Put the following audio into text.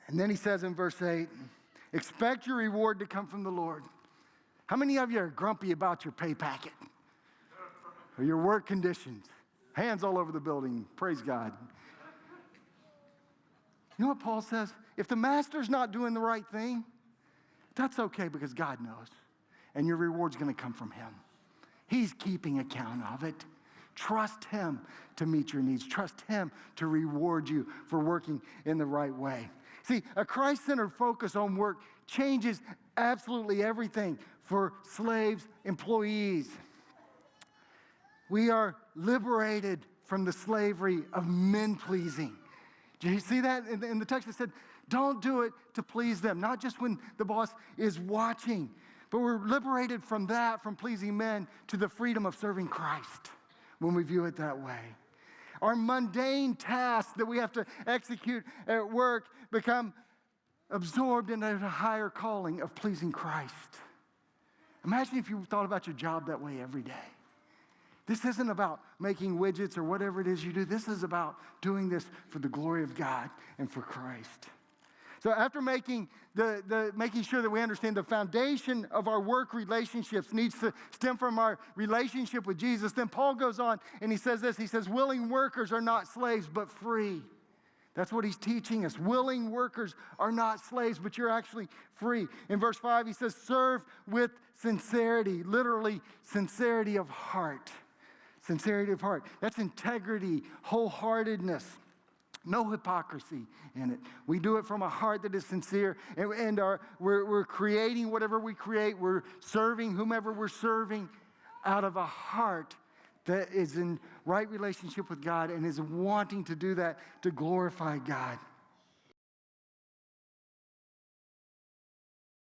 And then he says in verse 8, expect your reward to come from the Lord. How many of you are grumpy about your pay packet or your work conditions? Hands all over the building. Praise God. You know what Paul says? If the master's not doing the right thing, that's okay because God knows. And your reward's going to come from him. He's keeping account of it. Trust him to meet your needs. Trust him to reward you for working in the right way. See, a Christ-centered focus on work changes absolutely everything for slaves, employees. We are liberated from the slavery of men-pleasing. Do you see that in the text? It said, don't do it to please them, not just when the boss is watching, but we're liberated from that, from pleasing men, to the freedom of serving Christ when we view it that way. Our mundane tasks that we have to execute at work become absorbed into a higher calling of pleasing Christ. Imagine if you thought about your job that way every day. This isn't about making widgets or whatever it is you do. This is about doing this for the glory of God and for Christ. So after making sure that we understand the foundation of our work relationships needs to stem from our relationship with Jesus, then Paul goes on and he says this. He says, willing workers are not slaves, but free. That's what he's teaching us. Willing workers are not slaves, but you're actually free. In verse 5, he says, serve with sincerity, literally sincerity of heart. Sincerity of heart. That's integrity, wholeheartedness. No hypocrisy in it. We do it from a heart that is sincere, and we're creating whatever we create. We're serving whomever we're serving out of a heart that is in right relationship with God and is wanting to do that to glorify God.